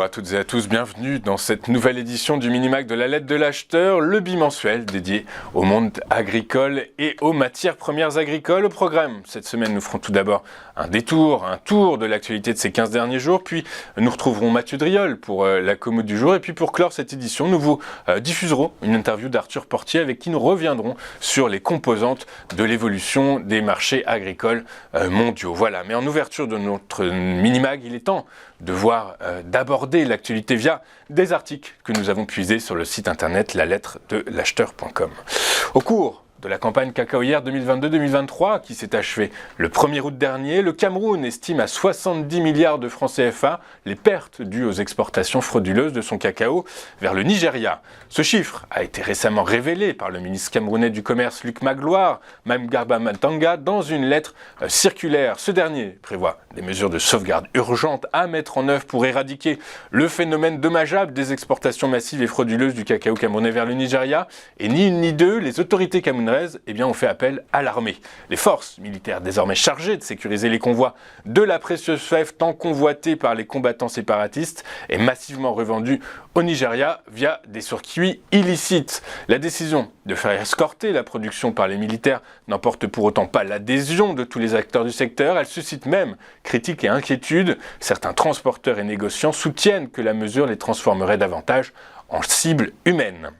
Bonjour à toutes et à tous, bienvenue dans cette nouvelle édition du Minimac de la lettre de l'acheteur, le bimensuel dédié au monde agricole et aux matières premières agricoles. Au programme, cette semaine, nous ferons tout d'abord un tour de l'actualité de ces 15 derniers jours, puis nous retrouverons Mathieu Driol pour la commo du jour, et puis pour clore cette édition, nous vous diffuserons une interview d'Arthur Portier avec qui nous reviendrons sur les composantes de l'évolution des marchés agricoles mondiaux. Voilà, mais en ouverture de notre Minimac, il est temps de voir d'aborder l'actualité via des articles que nous avons puisés sur le site internet lalettre-de-l'acheteur.com. Au cours de la campagne cacaoyère 2022-2023 qui s'est achevée le 1er août dernier, le Cameroun estime à 70 milliards de francs CFA les pertes dues aux exportations frauduleuses de son cacao vers le Nigeria. Ce chiffre a été récemment révélé par le ministre camerounais du Commerce Luc Magloire, Mamgarba Matanga, dans une lettre circulaire. Ce dernier prévoit des mesures de sauvegarde urgentes à mettre en œuvre pour éradiquer le phénomène dommageable des exportations massives et frauduleuses du cacao camerounais vers le Nigeria. Et ni une ni deux, les autorités camerounaises ont fait appel à l'armée. Les forces militaires désormais chargées de sécuriser les convois de la précieuse fève tant convoitée par les combattants séparatistes est massivement revendue au Nigeria via des circuits illicites. La décision de faire escorter la production par les militaires n'emporte pour autant pas l'adhésion de tous les acteurs du secteur. Elle suscite même critiques et inquiétudes. Certains transporteurs et négociants soutiennent que la mesure les transformerait davantage en cibles humaines.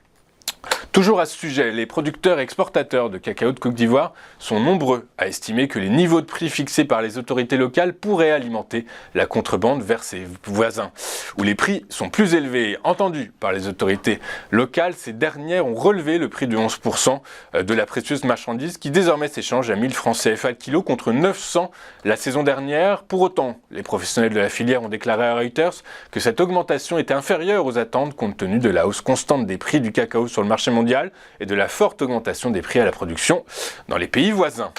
Toujours à ce sujet, les producteurs et exportateurs de cacao de Côte d'Ivoire sont nombreux à estimer que les niveaux de prix fixés par les autorités locales pourraient alimenter la contrebande vers ses voisins, où les prix sont plus élevés. Entendus par les autorités locales, ces dernières ont relevé le prix de 11% de la précieuse marchandise qui désormais s'échange à 1000 francs CFA le kilo contre 900 la saison dernière. Pour autant, les professionnels de la filière ont déclaré à Reuters que cette augmentation était inférieure aux attentes compte tenu de la hausse constante des prix du cacao sur le marché mondial et de la forte augmentation des prix à la production dans les pays voisins.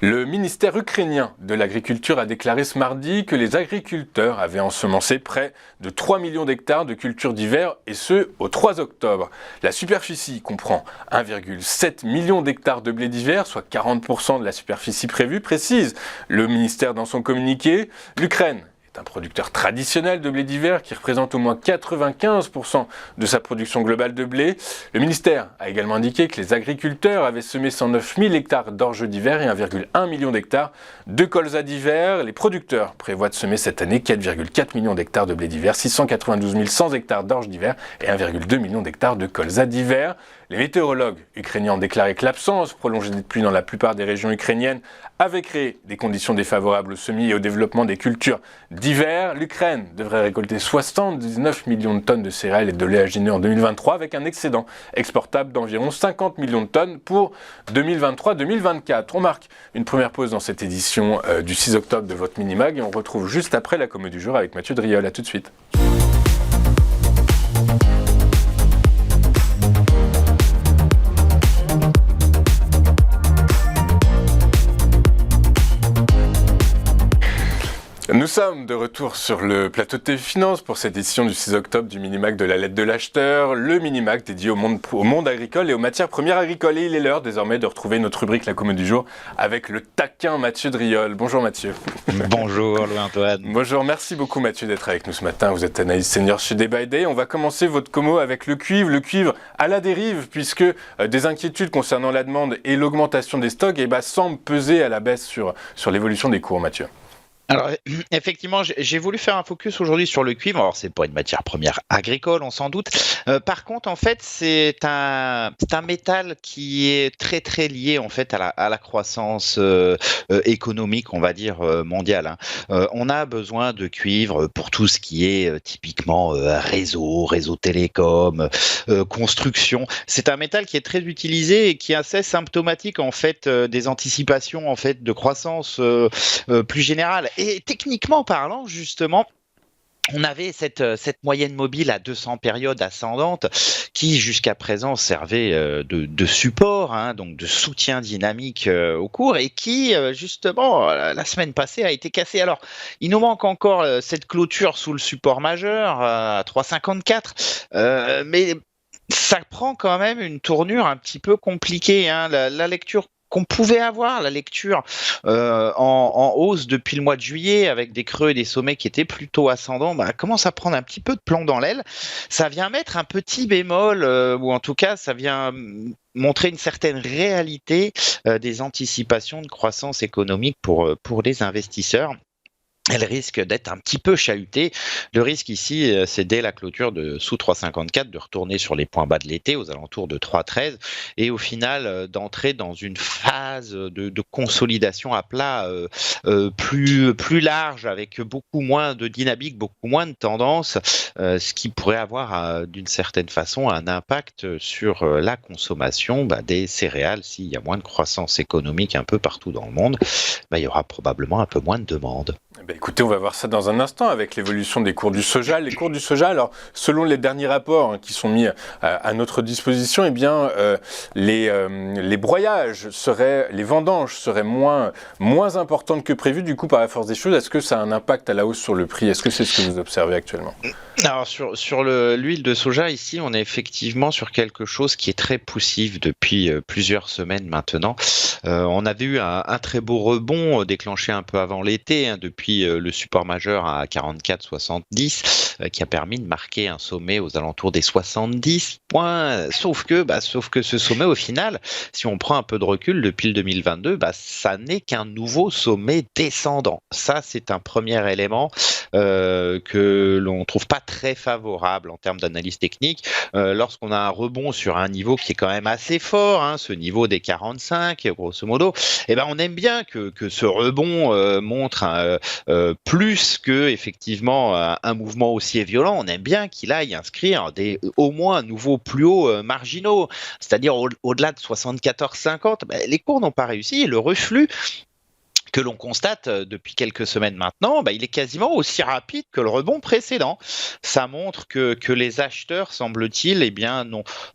Le ministère ukrainien de l'Agriculture a déclaré ce mardi que les agriculteurs avaient ensemencé près de 3 millions d'hectares de cultures d'hiver, et ce, au 3 octobre. La superficie comprend 1,7 million d'hectares de blé d'hiver, soit 40% de la superficie prévue, précise le ministère dans son communiqué. L'Ukraine est un producteur traditionnel de blé d'hiver qui représente au moins 95% de sa production globale de blé. Le ministère a également indiqué que les agriculteurs avaient semé 109 000 hectares d'orge d'hiver et 1,1 million d'hectares de colza d'hiver. Les producteurs prévoient de semer cette année 4,4 millions d'hectares de blé d'hiver, 692 100 hectares d'orge d'hiver et 1,2 million d'hectares de colza d'hiver. Les météorologues ukrainiens ont déclaré que l'absence prolongée des pluies dans la plupart des régions ukrainiennes avait créé des conditions défavorables au semis et au développement des cultures d'hiver. L'Ukraine devrait récolter 79 millions de tonnes de céréales et de oléagineux en 2023 avec un excédent exportable d'environ 50 millions de tonnes pour 2023-2024. On marque une première pause dans cette édition du 6 octobre de votre Minimag et on retrouve juste après la commo du jour avec Mathieu Driol. À tout de suite. Nous sommes de retour sur le plateau de TV Finance pour cette édition du 6 octobre du Minimac de la lettre de l'acheteur, le Minimac dédié au monde agricole et aux matières premières agricoles. Et il est l'heure désormais de retrouver notre rubrique La commo du jour avec le taquin Mathieu Driol. Bonjour Mathieu. Bonjour Louis-Antoine. Bonjour, merci beaucoup Mathieu d'être avec nous ce matin. Vous êtes analyste senior chez Day by Day. On va commencer votre commo avec le cuivre. Le cuivre à la dérive puisque des inquiétudes concernant la demande et l'augmentation des stocks semblent peser à la baisse sur l'évolution des cours, Mathieu. Alors, effectivement, j'ai voulu faire un focus aujourd'hui sur le cuivre. Alors, c'est pas une matière première agricole, on s'en doute. Par contre, en fait, c'est un métal qui est très, très lié, en fait, à la croissance économique, on va dire, mondiale. On a besoin de cuivre pour tout ce qui est typiquement réseau télécom, construction. C'est un métal qui est très utilisé et qui est assez symptomatique, en fait, des anticipations, en fait, de croissance plus générale. Et techniquement parlant, justement, on avait cette moyenne mobile à 200 périodes ascendantes qui jusqu'à présent servait de support, donc de soutien dynamique au cours et qui justement la semaine passée a été cassée. Alors il nous manque encore cette clôture sous le support majeur à 3,54, mais ça prend quand même une tournure un petit peu compliquée. La lecture qu'on pouvait avoir la lecture en hausse depuis le mois de juillet avec des creux et des sommets qui étaient plutôt ascendants, commence à prendre un petit peu de plomb dans l'aile. Ça vient mettre un petit bémol, ou en tout cas ça vient montrer une certaine réalité des anticipations de croissance économique pour les investisseurs. Elle risque d'être un petit peu chahutée. Le risque ici, c'est dès la clôture de sous 3,54 de retourner sur les points bas de l'été aux alentours de 3,13 et au final d'entrer dans une phase de consolidation à plat plus large avec beaucoup moins de dynamique, beaucoup moins de tendance, ce qui pourrait avoir d'une certaine façon un impact sur la consommation des céréales. S'il y a moins de croissance économique un peu partout dans le monde, il y aura probablement un peu moins de demande. Écoutez, on va voir ça dans un instant avec l'évolution des cours du soja. Les cours du soja, alors selon les derniers rapports qui sont mis à notre disposition, les broyages les vendanges seraient moins importantes que prévu. Du coup, par la force des choses, est-ce que ça a un impact à la hausse sur le prix? Est-ce que c'est ce que vous observez actuellement? Alors sur l'huile de soja, ici, on est effectivement sur quelque chose qui est très poussif depuis plusieurs semaines maintenant. On avait eu un très beau rebond déclenché un peu avant l'été, depuis le support majeur à 44,70 qui a permis de marquer un sommet aux alentours des 70 points. Sauf que ce sommet, au final, si on prend un peu de recul depuis le 2022, ça n'est qu'un nouveau sommet descendant. Ça, c'est un premier élément que l'on trouve pas très favorable en termes d'analyse technique. Lorsqu'on a un rebond sur un niveau qui est quand même assez fort, ce niveau des 45, grosso modo, on aime bien que ce rebond montre plus que effectivement un mouvement haussier violent. On aime bien qu'il aille inscrire au moins nouveaux plus hauts marginaux, c'est-à-dire au-delà de 74,50. Les cours n'ont pas réussi et le reflux que l'on constate depuis quelques semaines maintenant, il est quasiment aussi rapide que le rebond précédent. Ça montre que les acheteurs, semble-t-il,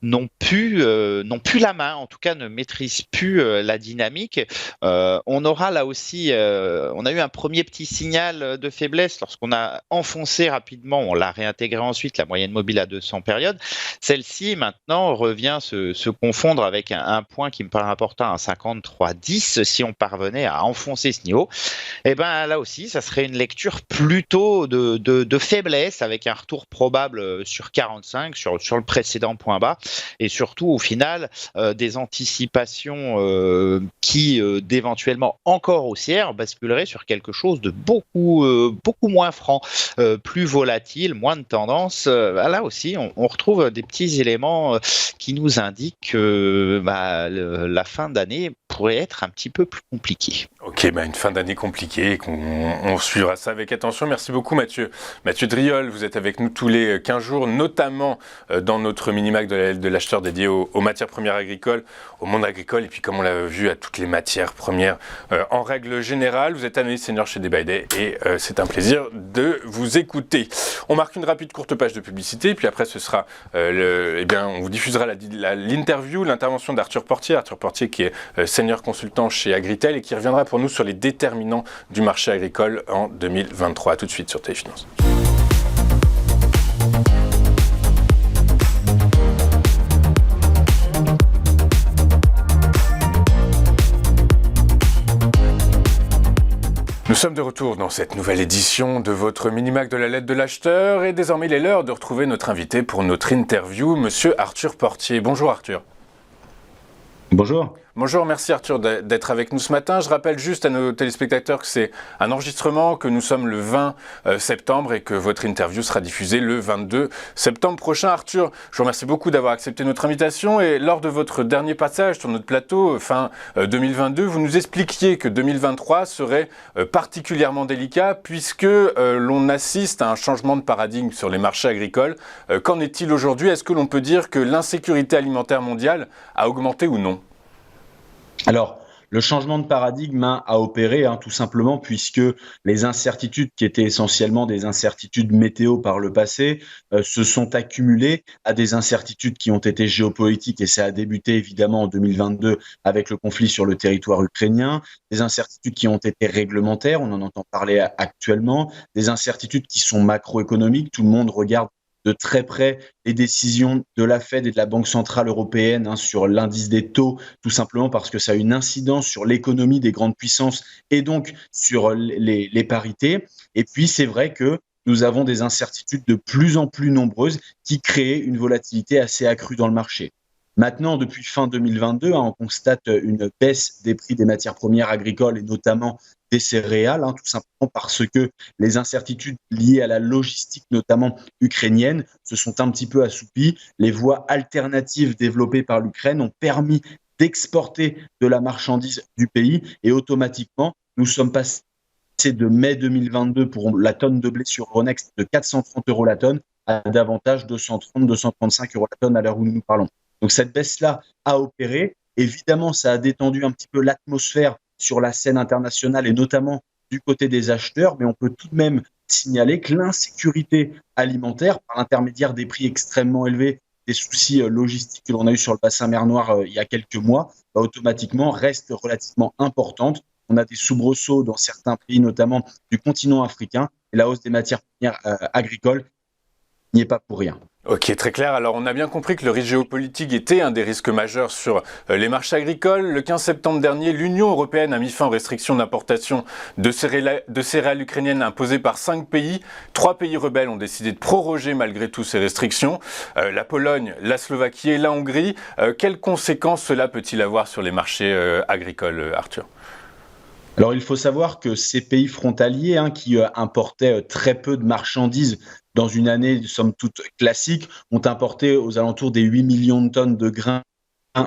n'ont plus la main, en tout cas ne maîtrisent plus la dynamique. On aura là aussi, on a eu un premier petit signal de faiblesse lorsqu'on a enfoncé rapidement, on l'a réintégré ensuite, la moyenne mobile à 200 périodes. Celle-ci, maintenant, revient se confondre avec un point qui me paraît important, un 53,10, si on parvenait à enfoncer ce niveau, là aussi, ça serait une lecture plutôt de faiblesse avec un retour probable sur 45, sur le précédent point bas, et surtout au final des anticipations qui d'éventuellement encore haussières basculeraient sur quelque chose de beaucoup moins franc, plus volatile, moins de tendance. Là aussi, on retrouve des petits éléments qui nous indiquent que la fin d'année pourrait être un petit peu plus compliquée. Ok, une fin d'année compliquée, on suivra ça avec attention. Merci beaucoup Mathieu. Mathieu Driol, vous êtes avec nous tous les 15 jours, notamment dans notre mini-mac de l'acheteur dédié aux matières premières agricoles, au monde agricole, et puis comme on l'a vu, à toutes les matières premières en règle générale. Vous êtes analyste senior chez Day by Day et c'est un plaisir de vous écouter. On marque une rapide courte page de publicité, puis après ce sera, on vous diffusera l'intervention d'Arthur Portier. Arthur Portier qui est senior consultant chez Agritel et qui reviendra pour nous sur les déterminants du marché agricole en 2023. A tout de suite sur Téléfinance. Nous sommes de retour dans cette nouvelle édition de votre mini-mac de la lettre de l'acheteur et désormais il est l'heure de retrouver notre invité pour notre interview, monsieur Arthur Portier. Bonjour Arthur. Bonjour. Bonjour, merci Arthur d'être avec nous ce matin. Je rappelle juste à nos téléspectateurs que c'est un enregistrement, que nous sommes le 20 septembre et que votre interview sera diffusée le 22 septembre prochain. Arthur, je vous remercie beaucoup d'avoir accepté notre invitation et lors de votre dernier passage sur notre plateau fin 2022, vous nous expliquiez que 2023 serait particulièrement délicat puisque l'on assiste à un changement de paradigme sur les marchés agricoles. Qu'en est-il aujourd'hui? Est-ce que l'on peut dire que l'insécurité alimentaire mondiale a augmenté ou non? Alors, le changement de paradigme a opéré tout simplement puisque les incertitudes qui étaient essentiellement des incertitudes météo par le passé se sont accumulées à des incertitudes qui ont été géopolitiques et ça a débuté évidemment en 2022 avec le conflit sur le territoire ukrainien, des incertitudes qui ont été réglementaires, on en entend parler actuellement, des incertitudes qui sont macroéconomiques, tout le monde regarde de très près les décisions de la Fed et de la Banque centrale européenne sur l'indice des taux, tout simplement parce que ça a une incidence sur l'économie des grandes puissances et donc sur les parités. Et puis, c'est vrai que nous avons des incertitudes de plus en plus nombreuses qui créent une volatilité assez accrue dans le marché. Maintenant, depuis fin 2022, on constate une baisse des prix des matières premières agricoles et notamment des céréales, tout simplement parce que les incertitudes liées à la logistique, notamment ukrainienne, se sont un petit peu assouplies. Les voies alternatives développées par l'Ukraine ont permis d'exporter de la marchandise du pays et automatiquement, nous sommes passés de mai 2022 pour la tonne de blé sur Euronext de 430 € la tonne à davantage 230-235 € la tonne à l'heure où nous parlons. Donc cette baisse-là a opéré. Évidemment, ça a détendu un petit peu l'atmosphère sur la scène internationale et notamment du côté des acheteurs, mais on peut tout de même signaler que l'insécurité alimentaire, par l'intermédiaire des prix extrêmement élevés, des soucis logistiques que l'on a eu sur le bassin mer Noire il y a quelques mois, automatiquement reste relativement importante. On a des soubresauts dans certains pays, notamment du continent africain, et la hausse des matières premières agricoles n'y est pas pour rien. Ok, très clair. Alors, on a bien compris que le risque géopolitique était un des risques majeurs sur les marchés agricoles. Le 15 septembre dernier, l'Union européenne a mis fin aux restrictions d'importation de céréales ukrainiennes imposées par 5 pays. 3 pays rebelles ont décidé de proroger malgré tout ces restrictions. La Pologne, la Slovaquie et la Hongrie. Quelles conséquences cela peut-il avoir sur les marchés agricoles, Arthur ? Alors, il faut savoir que ces pays frontaliers qui importaient très peu de marchandises dans une année, somme toute classique, ont importé aux alentours des 8 millions de tonnes de grains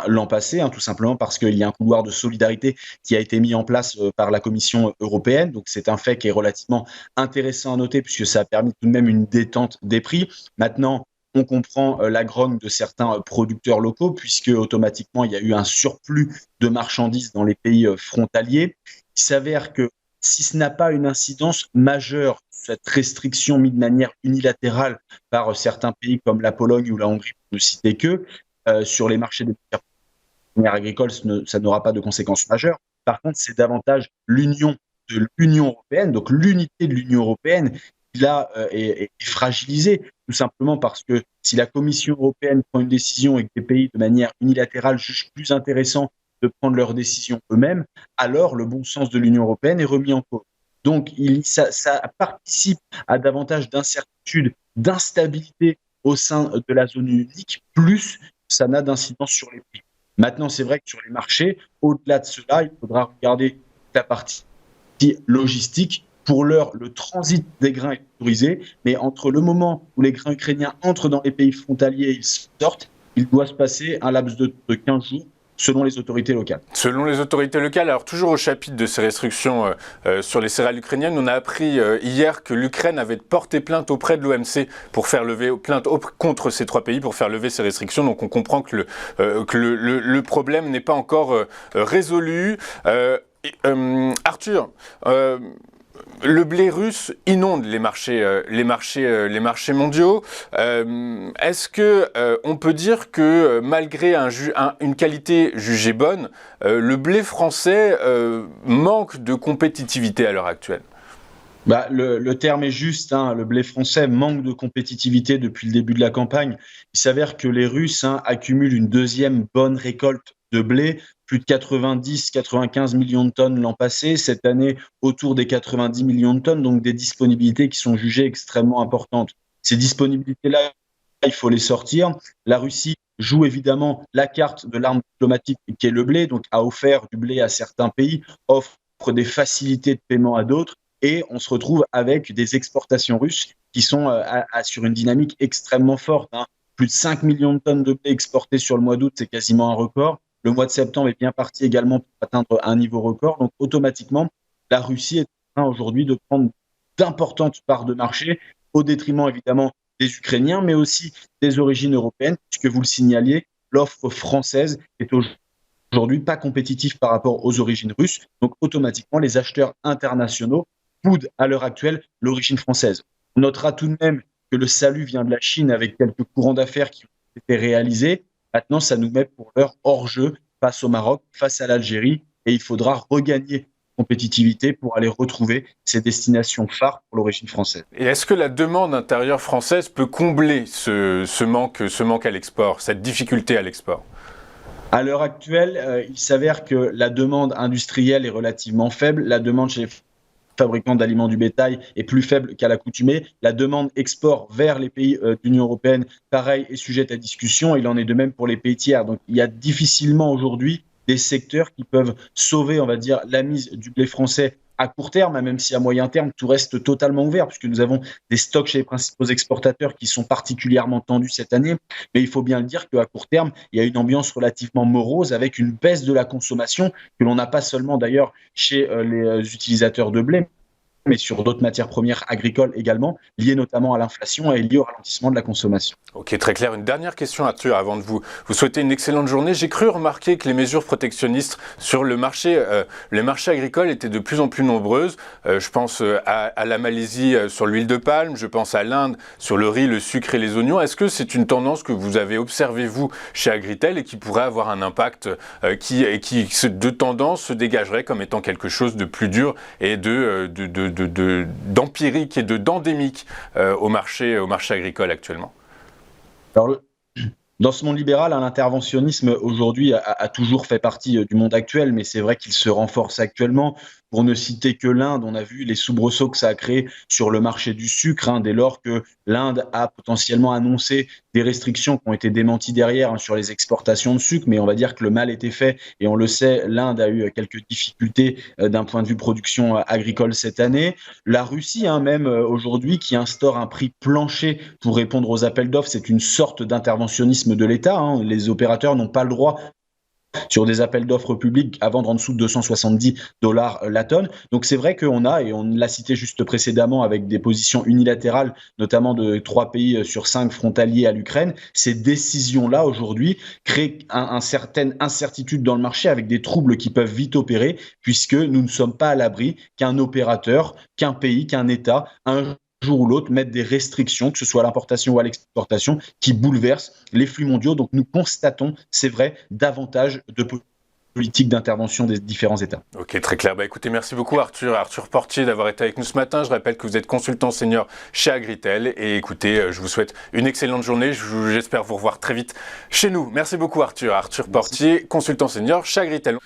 l'an passé, tout simplement parce qu'il y a un couloir de solidarité qui a été mis en place par la Commission européenne. Donc, c'est un fait qui est relativement intéressant à noter puisque ça a permis tout de même une détente des prix. Maintenant, on comprend la grogne de certains producteurs locaux puisque automatiquement, il y a eu un surplus de marchandises dans les pays frontaliers. Il s'avère que si ce n'a pas une incidence majeure, cette restriction mise de manière unilatérale par certains pays comme la Pologne ou la Hongrie, pour ne citer que, sur les marchés des matières premières agricoles, ça n'aura pas de conséquences majeures. Par contre, c'est davantage l'union de l'Union européenne, donc l'unité de l'Union européenne, qui là est fragilisée, tout simplement parce que si la Commission européenne prend une décision et que des pays, de manière unilatérale, jugent plus intéressant de prendre leurs décisions eux-mêmes, alors le bon sens de l'Union européenne est remis en cause. Donc, ça participe à davantage d'incertitude, d'instabilité au sein de la zone unique, plus ça n'a d'incidence sur les prix. Maintenant, c'est vrai que sur les marchés, au-delà de cela, il faudra regarder la partie logistique. Pour l'heure, le transit des grains est autorisé, mais entre le moment où les grains ukrainiens entrent dans les pays frontaliers et ils sortent, il doit se passer un laps de 15 jours. Selon les autorités locales. Selon les autorités locales, alors toujours au chapitre de ces restrictions sur les céréales ukrainiennes, on a appris hier que l'Ukraine avait porté plainte auprès de l'OMC pour faire lever plainte contre ces 3 pays pour faire lever ces restrictions. Donc on comprend que le problème n'est pas encore résolu. Arthur, le blé russe inonde les marchés mondiaux. Est-ce que on peut dire que malgré une qualité jugée bonne, le blé français manque de compétitivité à l'heure actuelle ? Le terme est juste, le blé français manque de compétitivité depuis le début de la campagne. Il s'avère que les Russes accumulent une deuxième bonne récolte de blé, plus de 90-95 millions de tonnes l'an passé, cette année autour des 90 millions de tonnes, donc des disponibilités qui sont jugées extrêmement importantes. Ces disponibilités-là, il faut les sortir. La Russie joue évidemment la carte de l'arme diplomatique qui est le blé, donc a offert du blé à certains pays, offre des facilités de paiement à d'autres, et on se retrouve avec des exportations russes qui sont sur une dynamique extrêmement forte. Plus de 5 millions de tonnes de blé exportées sur le mois d'août, c'est quasiment un record. Le mois de septembre est bien parti également pour atteindre un niveau record. Donc, automatiquement, la Russie est en train aujourd'hui de prendre d'importantes parts de marché au détriment, évidemment, des Ukrainiens, mais aussi des origines européennes, puisque vous le signaliez, l'offre française est aujourd'hui pas compétitive par rapport aux origines russes. Donc, automatiquement, les acheteurs internationaux boudent à l'heure actuelle l'origine française. On notera tout de même que le salut vient de la Chine avec quelques courants d'affaires qui ont été réalisés. Maintenant, ça nous met pour l'heure hors jeu face au Maroc, face à l'Algérie, et il faudra regagner compétitivité pour aller retrouver ces destinations phares pour l'origine française. Et est-ce que la demande intérieure française peut combler ce manque à l'export, cette difficulté à l'export ? À l'heure actuelle, il s'avère que la demande industrielle est relativement faible. La demande chez les fabricants d'aliments du bétail est plus faible qu'à l'accoutumée. La demande export vers les pays de l'Union européenne, pareil, est sujette à discussion. Il en est de même pour les pays tiers. Donc, il y a difficilement aujourd'hui des secteurs qui peuvent sauver, on va dire, la mise du blé français à court terme, même si à moyen terme, tout reste totalement ouvert, puisque nous avons des stocks chez les principaux exportateurs qui sont particulièrement tendus cette année. Mais il faut bien le dire qu'à court terme, il y a une ambiance relativement morose avec une baisse de la consommation que l'on n'a pas seulement d'ailleurs chez les utilisateurs de blé, mais sur d'autres matières premières agricoles également, liées notamment à l'inflation et liées au ralentissement de la consommation. Ok, très clair. Une dernière question, Arthur, avant de vous souhaiter une excellente journée. J'ai cru remarquer que les mesures protectionnistes sur le marché agricole étaient de plus en plus nombreuses. Je pense à la Malaisie sur l'huile de palme, je pense à l'Inde sur le riz, le sucre et les oignons. Est-ce que c'est une tendance que vous avez observée, vous, chez Agritel, et qui pourrait avoir un impact qui de tendance se dégagerait comme étant quelque chose de plus dur et d'empirique et d'endémique au marché agricole actuellement? Alors, dans ce monde libéral, l'interventionnisme aujourd'hui a toujours fait partie du monde actuel, mais c'est vrai qu'il se renforce actuellement. Pour ne citer que l'Inde, on a vu les soubresauts que ça a créé sur le marché du sucre, dès lors que l'Inde a potentiellement annoncé des restrictions qui ont été démenties derrière sur les exportations de sucre, mais on va dire que le mal était fait et on le sait, l'Inde a eu quelques difficultés d'un point de vue production agricole cette année. La Russie, même aujourd'hui, qui instaure un prix plancher pour répondre aux appels d'offres, c'est une sorte d'interventionnisme de l'État. Les opérateurs n'ont pas le droit sur des appels d'offres publics à vendre en dessous de $270 la tonne. Donc c'est vrai qu'on a, et on l'a cité juste précédemment avec des positions unilatérales, notamment de 3 pays sur 5 frontaliers à l'Ukraine, ces décisions-là aujourd'hui créent une certaine incertitude dans le marché avec des troubles qui peuvent vite opérer puisque nous ne sommes pas à l'abri qu'un opérateur, qu'un pays, qu'un État, un jour ou l'autre, mettre des restrictions, que ce soit à l'importation ou à l'exportation, qui bouleversent les flux mondiaux. Donc nous constatons, c'est vrai, davantage de politique d'intervention des différents États. Ok, très clair. Écoutez, merci beaucoup Arthur Portier d'avoir été avec nous ce matin. Je rappelle que vous êtes consultant senior chez Agritel. Et écoutez, je vous souhaite une excellente journée. J'espère vous revoir très vite chez nous. Merci beaucoup Arthur Portier, consultant senior chez Agritel.